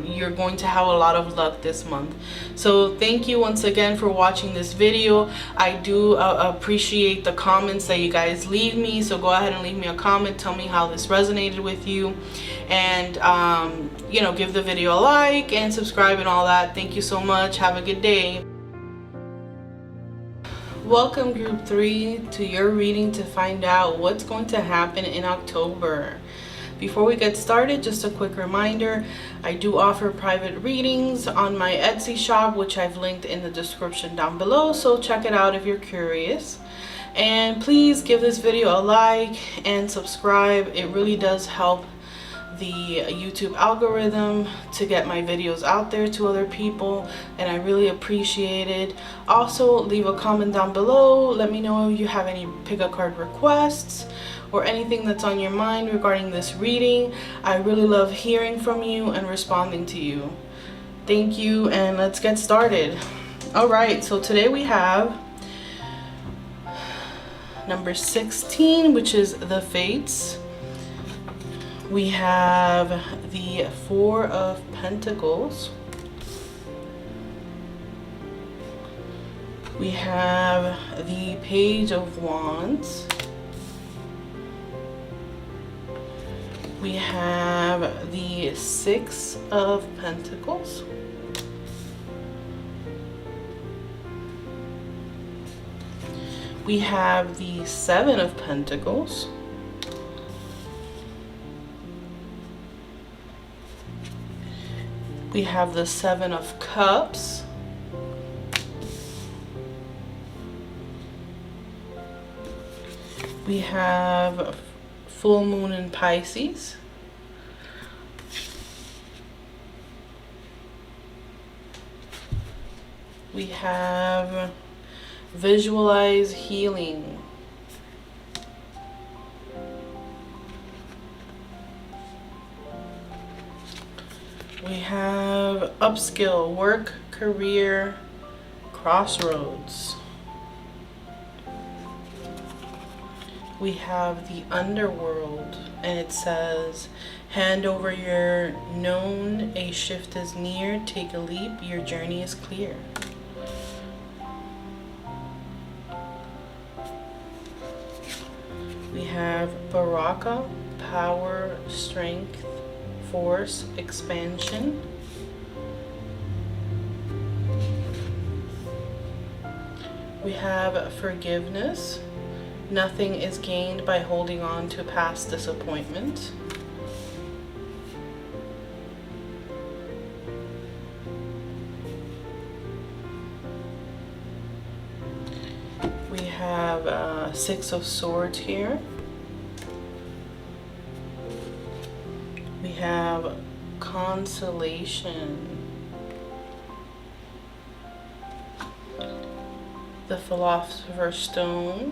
You're going to have a lot of luck this month. So thank you once again for watching this video. I do appreciate the comments that you guys leave me, so go ahead and leave me a comment. Tell me how this resonated with you, and you know, give the video a like and subscribe and all that. Thank you so much. Have a good day. Welcome group 3 to your reading to find out what's going to happen in October. Before we get started, just a quick reminder, I do offer private readings on my Etsy shop, which I've linked in the description down below, so check it out if you're curious. And please give this video a like and subscribe. It really does help the YouTube algorithm to get my videos out there to other people, and I really appreciate it. Also, leave a comment down below. Let me know if you have any pick a card requests or anything that's on your mind regarding this reading. I really love hearing from you and responding to you. Thank you, and let's get started. All right, so today we have number 16, which is the Fates. We have the Four of Pentacles. We have the Page of Wands. We have the Six of Pentacles. We have the Seven of Pentacles. We have the Seven of Cups. We have full moon in Pisces. We have visualize healing. We have upskill, work, career, crossroads. We have the underworld, and it says, hand over your known, a shift is near, take a leap, your journey is clear. We have Baraka, power, strength, force, expansion. We have forgiveness. Nothing is gained by holding on to past disappointment. We have Six of Swords here. We have consolation. The Philosopher's Stone.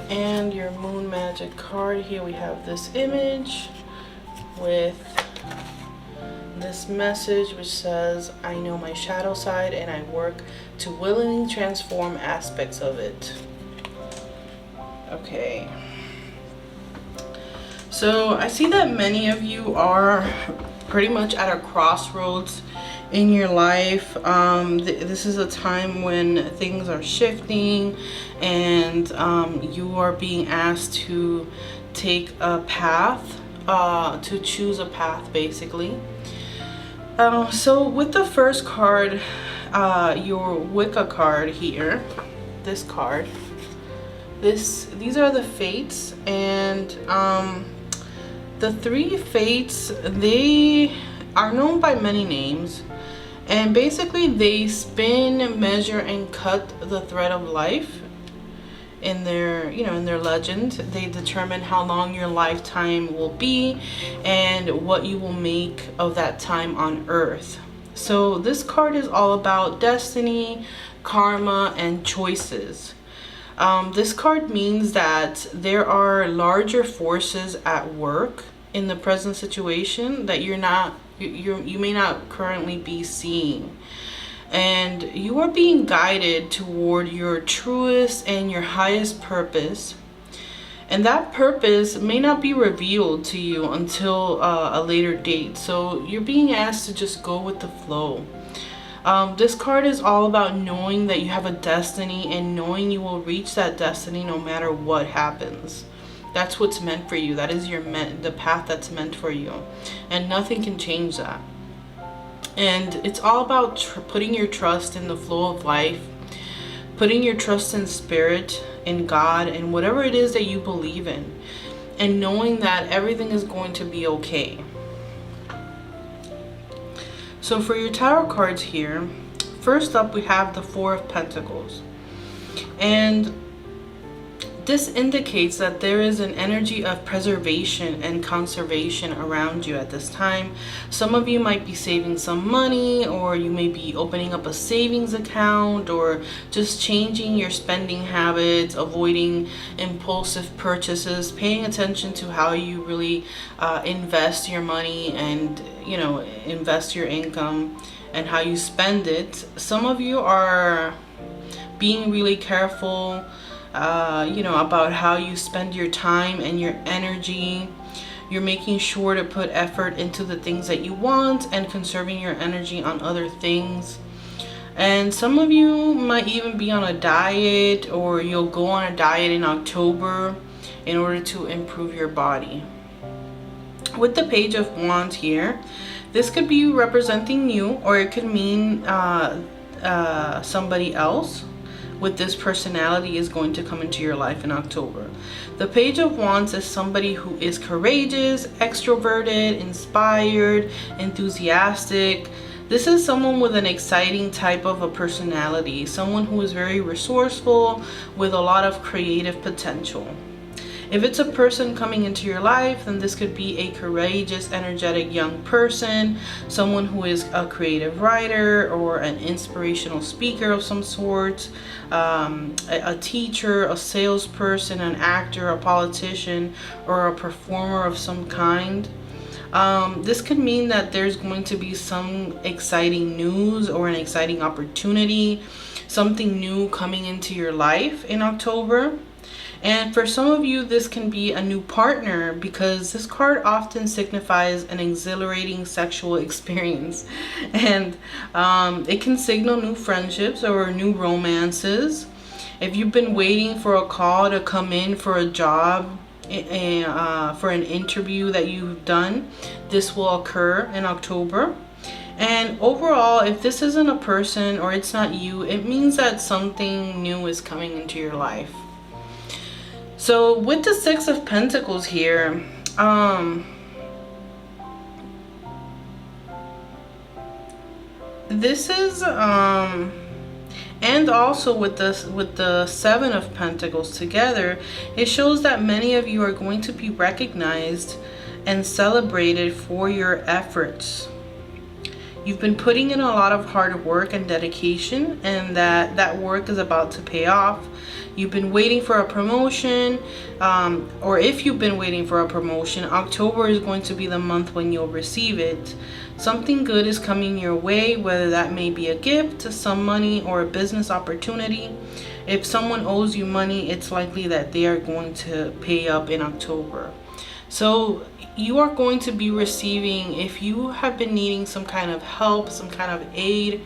And your Moon Magic card here, we have this image with this message which says, I know my shadow side and I work to willingly transform aspects of it. Okay. So I see that many of you are pretty much at a crossroads in your life. This is a time when things are shifting and you are being asked to take a path, to choose a path basically. So with the first card, your Wicca card here, this card, these are the Fates, and the three Fates, they are known by many names, and basically they spin, measure, and cut the thread of life in their, in their legend. They determine how long your lifetime will be and what you will make of that time on earth. So this card is all about destiny, karma, and choices. This card means that there are larger forces at work in the present situation that you may not currently be seeing, and you are being guided toward your truest and your highest purpose, and that purpose may not be revealed to you until a later date. So you're being asked to just go with the flow. This card is all about knowing that you have a destiny and knowing you will reach that destiny no matter what happens. That's what's meant for you. That is the path that's meant for you, and nothing can change that. And it's all about putting your trust in the flow of life, putting your trust in spirit, in God, and whatever it is that you believe in, and knowing that everything is going to be okay. So for your tarot cards here, first up we have the Four of Pentacles. And This indicates that there is an energy of preservation and conservation around you at this time. Some of you might be saving some money, or you may be opening up a savings account, or just changing your spending habits, avoiding impulsive purchases, paying attention to how you really invest your money and, you know, invest your income and how you spend it. Some of you are being really careful about how you spend your time and your energy. You're making sure to put effort into the things that you want and conserving your energy on other things. And some of you might even be on a diet, or you'll go on a diet in October in order to improve your body. With the Page of Wands here, this could be representing you, or it could mean somebody else with this personality is going to come into your life in October. The Page of Wands is somebody who is courageous, extroverted, inspired, enthusiastic. This is someone with an exciting type of a personality, someone who is very resourceful with a lot of creative potential. If it's a person coming into your life, then this could be a courageous, energetic young person, someone who is a creative writer or an inspirational speaker of some sort, a teacher, a salesperson, an actor, a politician, or a performer of some kind. This could mean that there's going to be some exciting news or an exciting opportunity, something new coming into your life in October. And for some of you, this can be a new partner, because this card often signifies an exhilarating sexual experience. And it can signal new friendships or new romances. If you've been waiting for a call to come in for a job, for an interview that you've done, this will occur in October. And overall, if this isn't a person or it's not you, it means that something new is coming into your life. So with the Six of Pentacles here, this is and also with the Seven of Pentacles together, it shows that many of you are going to be recognized and celebrated for your efforts. You've been putting in a lot of hard work and dedication, and that work is about to pay off. You've been waiting for a promotion, or if you've been waiting for a promotion, October is going to be the month when you'll receive it. Something good is coming your way, whether that may be a gift, some money, or a business opportunity. If someone owes you money, it's likely that they are going to pay up in October. So you are going to be receiving, if you have been needing some kind of help, some kind of aid,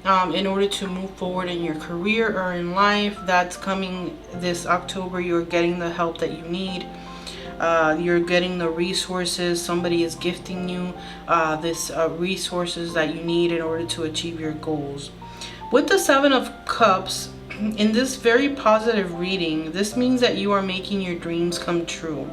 in order to move forward in your career or in life, that's coming this October. You're getting the help that you need. You're getting the resources. Somebody is gifting you this resources that you need in order to achieve your goals. With the Seven of Cups, in this very positive reading, this means that you are making your dreams come true.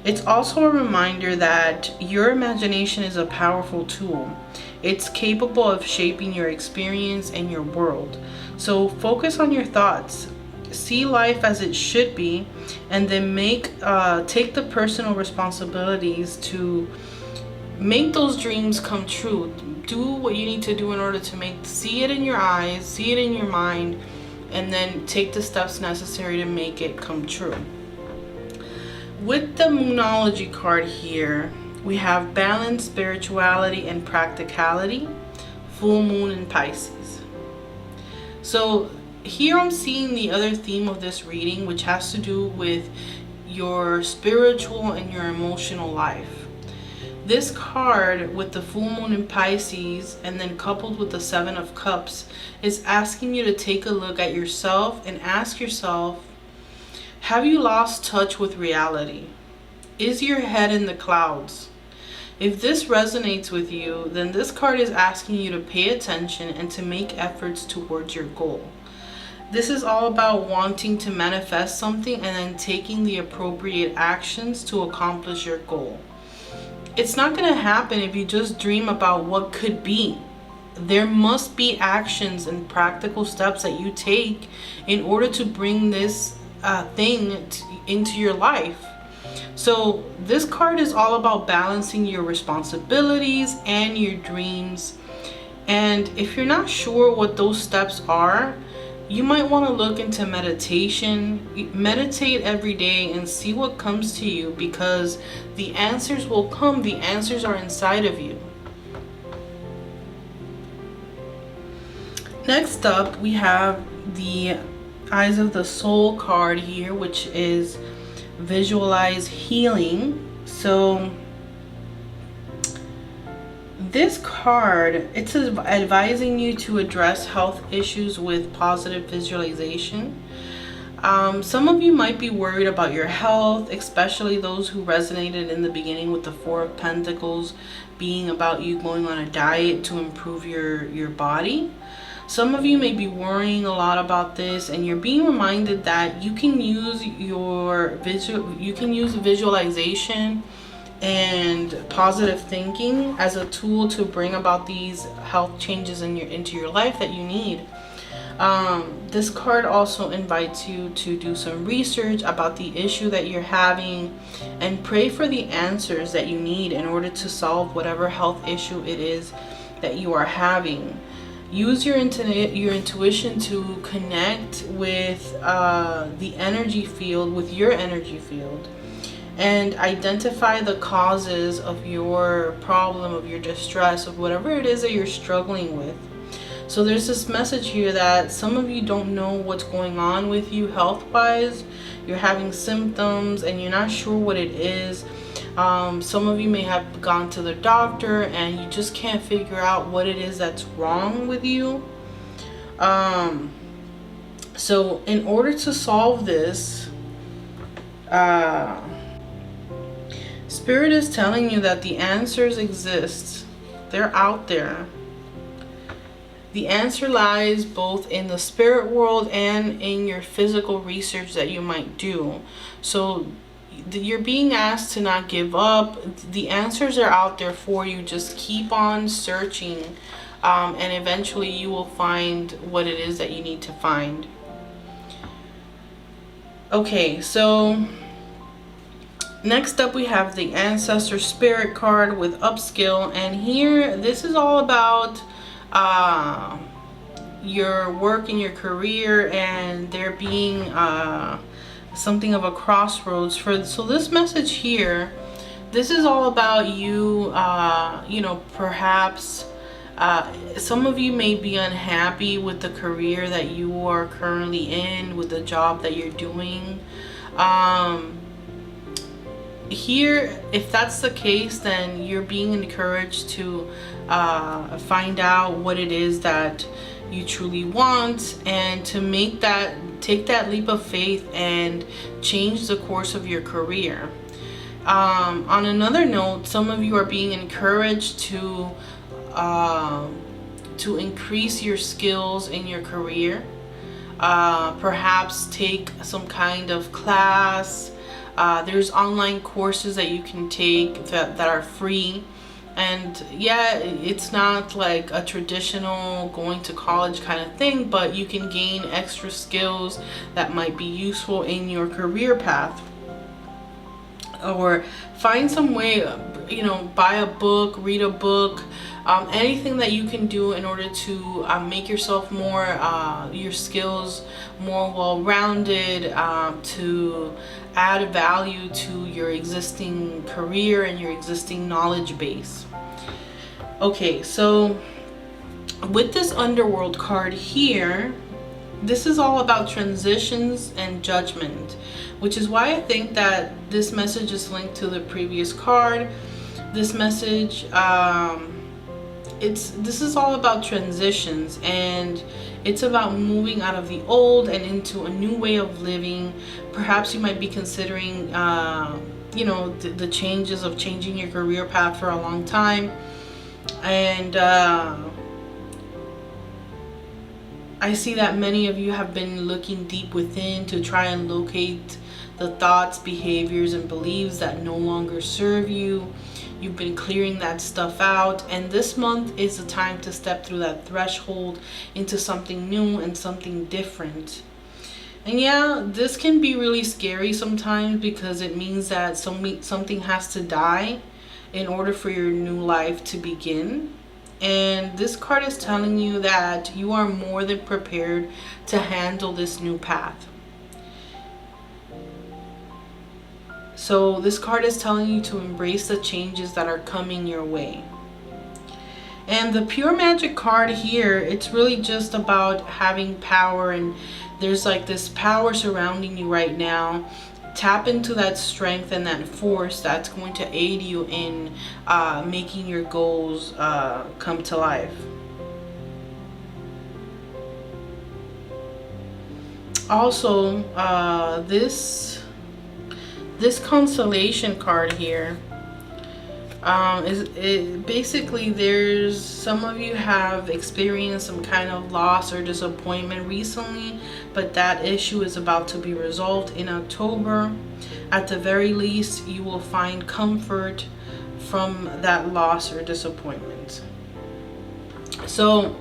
It's also a reminder that your imagination is a powerful tool. It's capable of shaping your experience and your world. So focus on your thoughts. See life as it should be, and then take the personal responsibilities to make those dreams come true. Do what you need to do in order to see it in your eyes, see it in your mind, and then take the steps necessary to make it come true. With the Moonology card here, we have balance, spirituality, and practicality, full moon in Pisces. So here I'm seeing the other theme of this reading, which has to do with your spiritual and your emotional life. This card with the full moon in Pisces, and then coupled with the Seven of Cups, is asking you to take a look at yourself and ask yourself, have you lost touch with reality? Is your head in the clouds? If this resonates with you, then this card is asking you to pay attention and to make efforts towards your goal. This is all about wanting to manifest something and then taking the appropriate actions to accomplish your goal. It's not going to happen if you just dream about what could be. There must be actions and practical steps that you take in order to bring this into your life. So this card is all about balancing your responsibilities and your dreams. And if you're not sure what those steps are, you might want to look into meditation. Meditate every day and see what comes to you, because the answers will come. The answers are inside of you. Next up, we have the Eyes of the Soul card here, which is visualize healing. So this card, it's advising you to address health issues with positive visualization. Some of you might be worried about your health, especially those who resonated in the beginning with the Four of Pentacles being about you going on a diet to improve your body. Some of you may be worrying a lot about this, and you're being reminded that you can use visualization and positive thinking as a tool to bring about these health changes into your life that you need. This card also invites you to do some research about the issue that you're having and pray for the answers that you need in order to solve whatever health issue it is that you are having. Use your intuition to connect with the energy field, with your energy field, and identify the causes of your problem, of your distress, of whatever it is that you're struggling with. So there's this message here that some of you don't know what's going on with you health-wise. You're having symptoms and you're not sure what it is. Some of you may have gone to the doctor and you just can't figure out what it is that's wrong with you. So in order to solve this, Spirit is telling you that the answers exist. They're out there. The answer lies both in the spirit world and in your physical research that you might do. So you're being asked to not give up. The answers are out there for you. Just keep on searching, and eventually you will find what it is that you need to find. Okay, so next up we have the Ancestor Spirit card with Upskill, and here this is all about your work and your career, and there being something of a crossroads so this message here, this is all about you. Perhaps some of you may be unhappy with the career that you are currently in, with the job that you're doing. Here, if that's the case, then you're being encouraged to find out what it is that you truly want, and to take that leap of faith and change the course of your career. On another note, some of you are being encouraged to increase your skills in your career. Perhaps take some kind of class. There's online courses that you can take that are free. And yeah, it's not like a traditional going to college kind of thing, but you can gain extra skills that might be useful in your career path. Or find some way, buy a book, read a book, anything that you can do in order to make yourself more, your skills more well-rounded, to add value to your existing career and your existing knowledge base. Okay, so with this Underworld card here, this is all about transitions and judgment, which is why I think that this message is linked to the previous card. This message, this is all about transitions, and it's about moving out of the old and into a new way of living. Perhaps you might be considering, the changes of changing your career path for a long time. And I see that many of you have been looking deep within to try and locate the thoughts, behaviors, and beliefs that no longer serve you. You've been clearing that stuff out, and this month is the time to step through that threshold into something new and something different. And yeah, this can be really scary sometimes because it means that something has to die in order for your new life to begin. And this card is telling you that you are more than prepared to handle this new path. So this card is telling you to embrace the changes that are coming your way. And the pure magic card here, it's really just about having power, and there's like this power surrounding you right now. Tap into that strength and that force that's going to aid you in making your goals come to life. Also, this consolation card here basically, there's some of you have experienced some kind of loss or disappointment recently, but that issue is about to be resolved in October. At the very least, you will find comfort from that loss or disappointment. So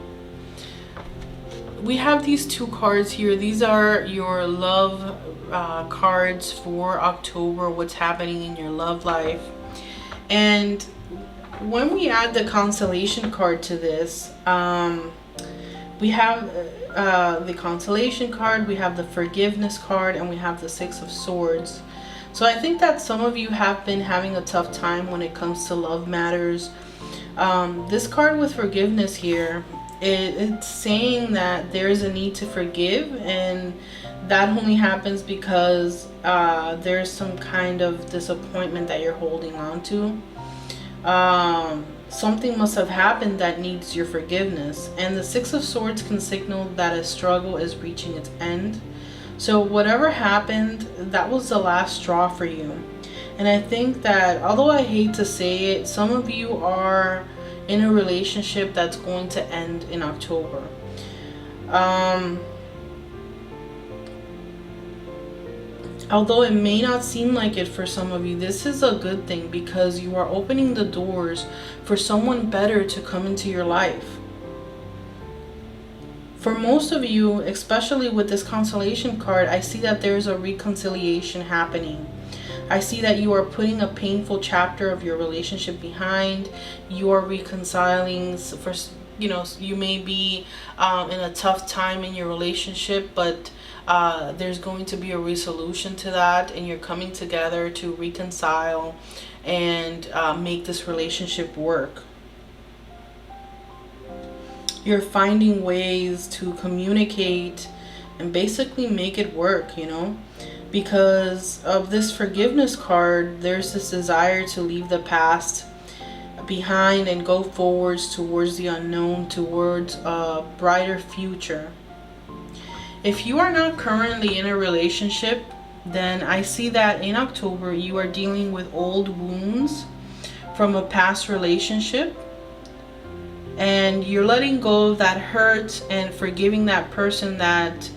we have these two cards here. These are your love cards for October, what's happening in your love life. And when we add the consolation card to this, we have the consolation card, we have the forgiveness card, and we have the Six of Swords. So I think that some of you have been having a tough time when it comes to love matters. This card with forgiveness here, it's saying that there is a need to forgive, and that only happens because there's some kind of disappointment that you're holding on to. Something must have happened that needs your forgiveness. And the Six of Swords can signal that a struggle is reaching its end. So whatever happened, that was the last straw for you. And I think that, although I hate to say it, some of you are in a relationship that's going to end in October. Although it may not seem like it for some of you, this is a good thing because you are opening the doors for someone better to come into your life. For most of you, especially with this consolation card, I see that there's a reconciliation happening. I see that you are putting a painful chapter of your relationship behind. You are reconciling. For, you may be in a tough time in your relationship, but there's going to be a resolution to that, and you're coming together to reconcile and make this relationship work. You're finding ways to communicate and basically make it work, because of this forgiveness card. There's this desire to leave the past behind and go forwards towards the unknown, towards a brighter future. If you are not currently in a relationship, then I see that in October you are dealing with old wounds from a past relationship, and you're letting go of that hurt and forgiving that person that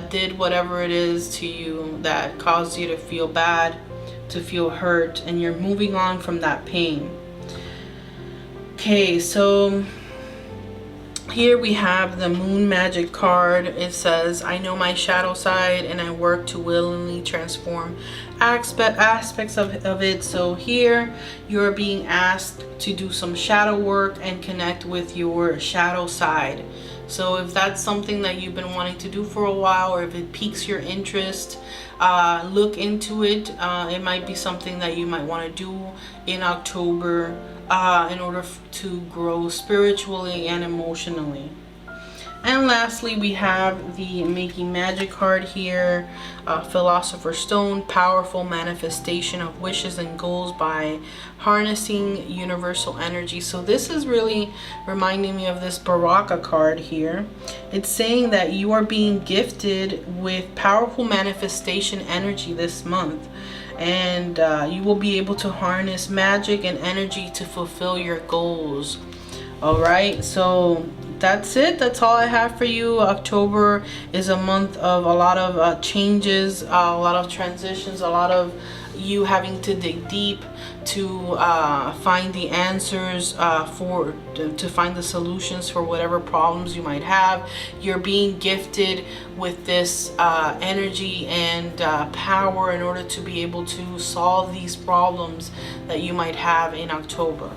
did whatever it is to you that caused you to feel bad, to feel hurt, and you're moving on from that pain. Okay, so here we have the Moon Magic card. It says, I know my shadow side and I work to willingly transform aspects of it. So here you're being asked to do some shadow work and connect with your shadow side. So if that's something that you've been wanting to do for a while, or if it piques your interest, look into it. It might be something that you might want to do in October in order to grow spiritually and emotionally. And lastly, we have the Making Magic card here, Philosopher's Stone, powerful manifestation of wishes and goals by harnessing universal energy. So this is really reminding me of this Baraka card here. It's saying that you are being gifted with powerful manifestation energy this month, and you will be able to harness magic and energy to fulfill your goals. All right, so that's it. That's all I have for you. October is a month of a lot of changes, a lot of transitions, a lot of you having to dig deep to find the answers to find the solutions for whatever problems you might have. You're being gifted with this energy and power in order to be able to solve these problems that you might have in October.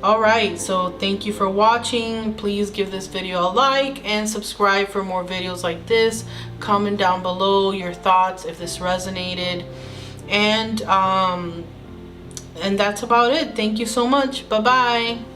Alright, so thank you for watching. Please give this video a like and subscribe for more videos like this. Comment down below your thoughts if this resonated. And that's about it. Thank you so much. Bye bye.